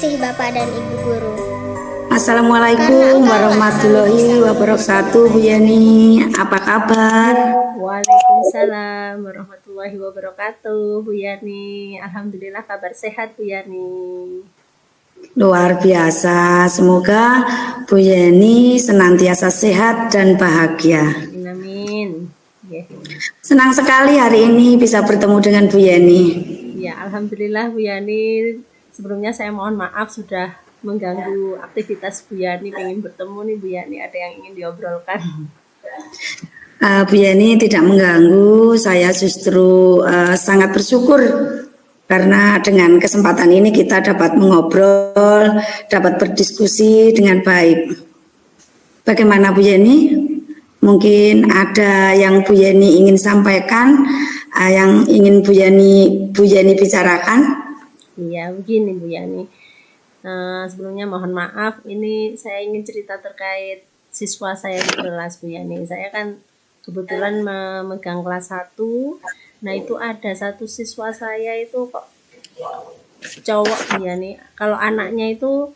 kasih Bapak dan Ibu Guru. Assalamualaikum warahmatullahi wabarakatuh. Bu Yani, apa kabar? Waalaikumsalam warahmatullahi wabarakatuh. Bu Yani, alhamdulillah kabar sehat Bu Yani. Luar biasa. Semoga Bu Yani senantiasa sehat dan bahagia. Amin. Senang sekali hari ini bisa bertemu dengan Bu Yani. Ya, alhamdulillah Bu Yani. Sebelumnya saya mohon maaf sudah mengganggu aktivitas Bu Yani, pengen bertemu nih Bu Yani, ada yang ingin diobrolkan. Bu Yani tidak mengganggu, saya justru sangat bersyukur karena dengan kesempatan ini kita dapat mengobrol, dapat berdiskusi dengan baik. Bagaimana Bu Yani? Mungkin ada yang Bu Yani ingin sampaikan, yang ingin Bu Yani bicarakan? Iya, begini Bu Yani. Sebelumnya mohon maaf, ini saya ingin cerita terkait siswa saya di kelas Bu Yani. Saya kan kebetulan memegang kelas 1. Nah, itu ada satu siswa saya itu kok cowok Bu Yani. Kalau anaknya itu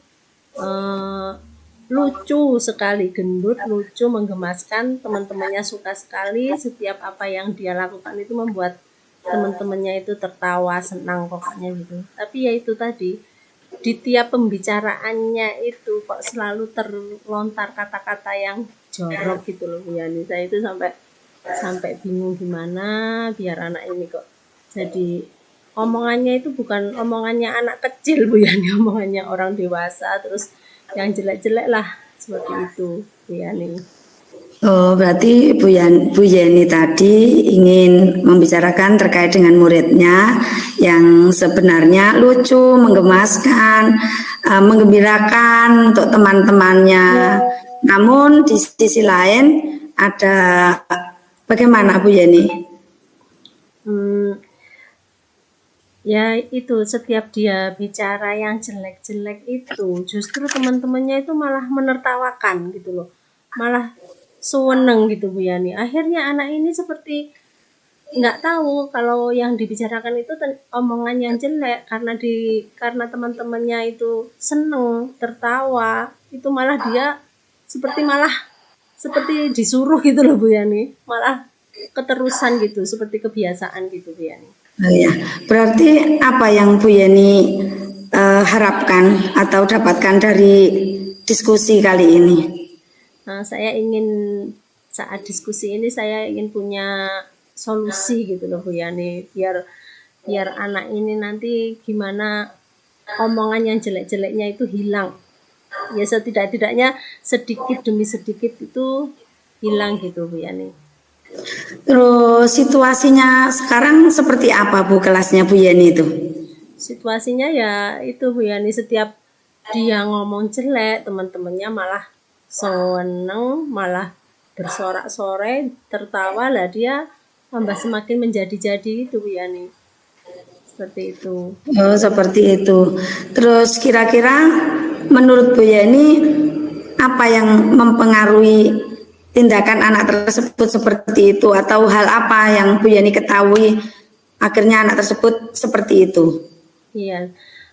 lucu sekali, gendut, lucu, menggemaskan, teman-temannya suka sekali. Setiap apa yang dia lakukan itu membuat teman-temannya itu tertawa, senang pokoknya gitu. Tapi ya itu tadi, di tiap pembicaraannya itu kok selalu terlontar kata-kata yang jorok gitu loh Bu Yani. Saya itu sampai bingung gimana biar anak ini kok jadi omongannya itu bukan omongannya anak kecil Bu Yani, omongannya orang dewasa, terus yang jelek-jelek lah seperti itu Bu Yani. Oh, berarti Bu Yani tadi ingin membicarakan terkait dengan muridnya yang sebenarnya lucu, menggemaskan, menggembirakan untuk teman-temannya. Namun di sisi lain ada bagaimana Bu Yani? Ya itu, setiap dia bicara yang jelek-jelek itu justru teman-temannya itu malah menertawakan gitu loh, malah seneng gitu Bu Yani. Akhirnya anak ini seperti nggak tahu kalau yang dibicarakan itu omongan yang jelek, karena teman-temannya itu seneng tertawa, itu malah dia seperti disuruh gitu loh Bu Yani, malah keterusan gitu, seperti kebiasaan gitu Bu Yani. Oh ya, berarti apa yang Bu Yani harapkan atau dapatkan dari diskusi kali ini? Saya ingin saat diskusi ini saya ingin punya solusi gitu loh Bu Yani, biar anak ini nanti gimana omongan yang jelek-jeleknya itu hilang. Ya setidak-tidaknya sedikit demi sedikit itu hilang gitu Bu Yani. Terus situasinya sekarang seperti apa Bu kelasnya Bu Yani itu? Situasinya ya itu Bu Yani, setiap dia ngomong jelek teman-temannya malah seneng, malah bersorak-sorai, tertawa lah, dia tambah semakin menjadi-jadi itu Bu Yani. Seperti itu. Oh, seperti itu. Terus kira-kira menurut Bu Yani apa yang mempengaruhi tindakan anak tersebut seperti itu, atau hal apa yang Bu Yani ketahui akhirnya anak tersebut seperti itu? Iya.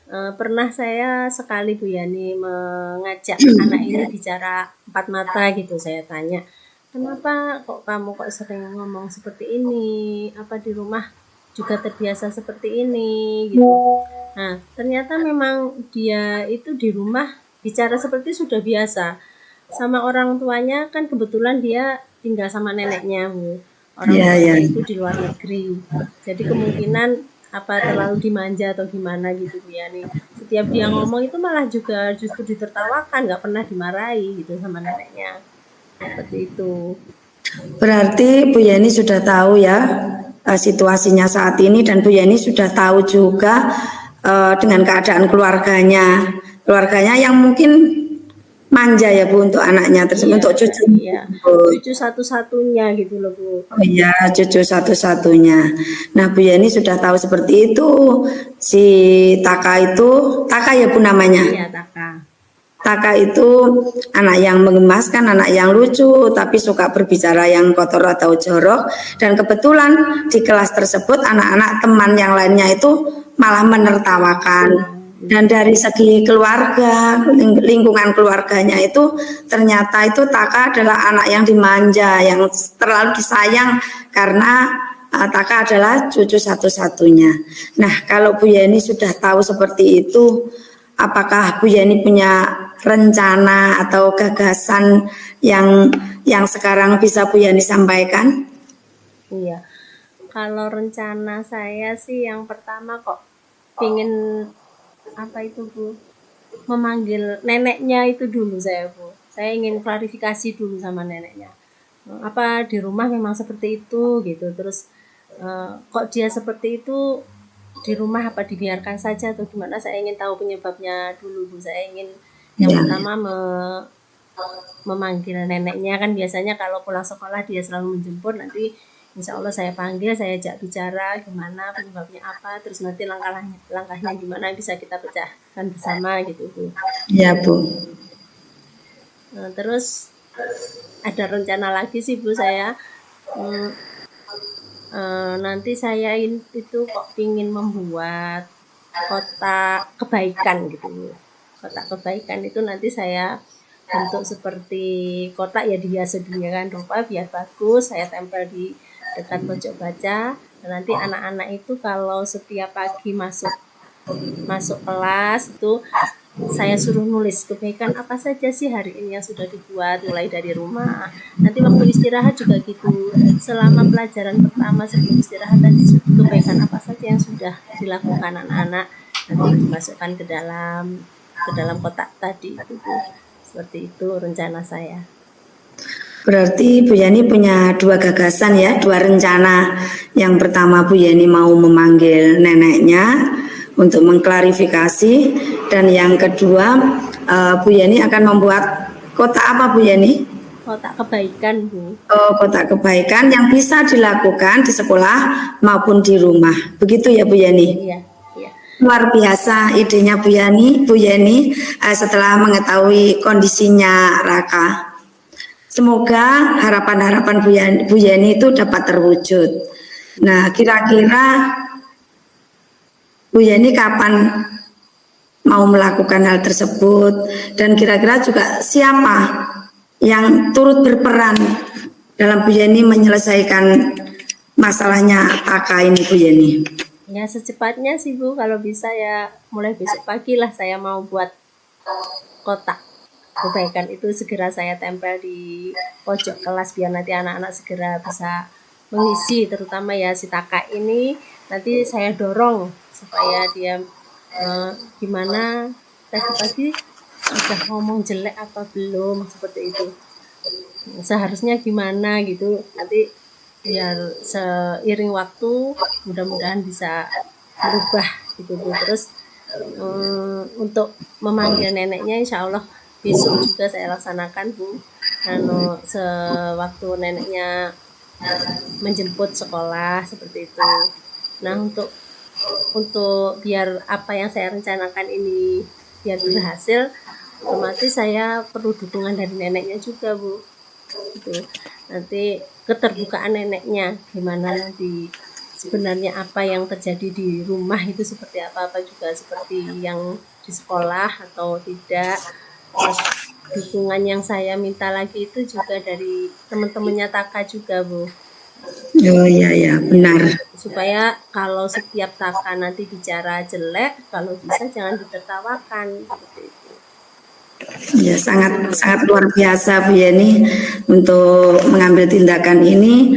Pernah saya sekali Bu Yani mengajak anak ini bicara empat mata gitu. Saya tanya, kenapa kok kamu sering ngomong seperti ini, apa di rumah juga terbiasa seperti ini gitu. Nah, ternyata memang dia itu di rumah bicara seperti sudah biasa sama orang tuanya, kan kebetulan dia tinggal sama neneknya Bu. Orang tuanya itu di luar negeri, jadi kemungkinan apa terlalu dimanja atau gimana gitu Bu Yani. Setiap dia ngomong itu malah juga justru ditertawakan, nggak pernah dimarahi gitu sama neneknya. Seperti itu. Berarti Bu Yani sudah tahu ya situasinya saat ini, dan Bu Yani sudah tahu juga dengan keadaan keluarganya yang mungkin manja ya Bu untuk anaknya tersebut, untuk cucu. Iya, cucu satu-satunya gitu loh Bu. Oh iya, cucu satu-satunya. Nah, Bu Yani sudah tahu seperti itu. Si Taka ya Bu namanya. Iya, Taka. Taka itu anak yang menggemaskan, anak yang lucu, tapi suka berbicara yang kotor atau jorok. Dan kebetulan di kelas tersebut anak-anak teman yang lainnya itu malah menertawakan. Dan dari segi keluarga, lingkungan keluarganya itu ternyata itu Taka adalah anak yang dimanja, yang terlalu disayang karena Taka adalah cucu satu-satunya. Nah, kalau Bu Yeni sudah tahu seperti itu, apakah Bu Yeni punya rencana atau gagasan yang sekarang bisa Bu Yeni sampaikan? Iya. Kalau rencana saya sih yang pertama kok pingin apa itu Bu? Memanggil neneknya itu dulu saya Bu. Saya ingin klarifikasi dulu sama neneknya. Apa di rumah memang seperti itu gitu. Terus kok dia seperti itu di rumah apa dibiarkan saja atau gimana? Saya ingin tahu penyebabnya dulu Bu. Saya ingin yang Ya. pertama memanggil neneknya, kan biasanya kalau pulang sekolah dia selalu menjemput, nanti insya Allah saya panggil, saya ajak bicara gimana penyebabnya apa, terus nanti langkahnya gimana bisa kita pecahkan bersama gitu Bu. Ya Bu. Terus ada rencana lagi sih Bu saya, nanti saya itu kok ingin membuat kotak kebaikan gitu Bu. Kotak kebaikan itu nanti saya bentuk seperti kotak ya, dihias sedemikian rupa biar bagus, saya tempel di dekat pojok baca. Dan nanti anak-anak itu kalau setiap pagi masuk kelas itu saya suruh nulis kebaikan apa saja sih hari ini yang sudah dibuat, mulai dari rumah. Nanti waktu istirahat juga gitu, selama pelajaran pertama sebelum istirahat tadi kebaikan apa saja yang sudah dilakukan anak-anak nanti dimasukkan ke dalam kotak tadi itu. Seperti itu rencana saya. Berarti Bu Yani punya dua gagasan ya, dua rencana. Yang pertama Bu Yani mau memanggil neneknya untuk mengklarifikasi, dan yang kedua Bu Yani akan membuat kotak apa Bu Yani? Kotak kebaikan Bu. Kotak kebaikan yang bisa dilakukan di sekolah maupun di rumah. Begitu ya Bu Yani? Iya, iya. Luar biasa idenya Bu Yani setelah mengetahui kondisinya Raka. Semoga harapan-harapan Bu Yani itu dapat terwujud. Nah, kira-kira Bu Yani kapan mau melakukan hal tersebut, dan kira-kira juga siapa yang turut berperan dalam Bu Yani menyelesaikan masalahnya Taka ini Bu Yani? Ya secepatnya sih Bu, kalau bisa ya mulai besok pagi lah saya mau buat kotak kebaikan itu, segera saya tempel di pojok kelas biar nanti anak-anak segera bisa mengisi, terutama ya si Taka ini nanti saya dorong supaya dia gimana tadi pagi sudah ngomong jelek apa belum, seperti itu seharusnya gimana gitu, nanti biar seiring waktu mudah-mudahan bisa berubah gitu Bu. Terus untuk memanggil neneknya insya Allah besok juga saya laksanakan Bu, sewaktu neneknya menjemput sekolah seperti itu. Nah untuk biar apa yang saya rencanakan ini biar berhasil, otomatis saya perlu dukungan dari neneknya juga Bu. Gitu. Nanti keterbukaan neneknya gimana, nanti sebenarnya apa yang terjadi di rumah itu seperti apa juga seperti yang di sekolah atau tidak. Terus dukungan yang saya minta lagi itu juga dari teman-temannya Taka juga Bu. Oh iya benar. Supaya kalau setiap Taka nanti bicara jelek, kalau bisa jangan ditertawakan seperti itu. Ya, sangat luar biasa Bu Yani untuk mengambil tindakan ini.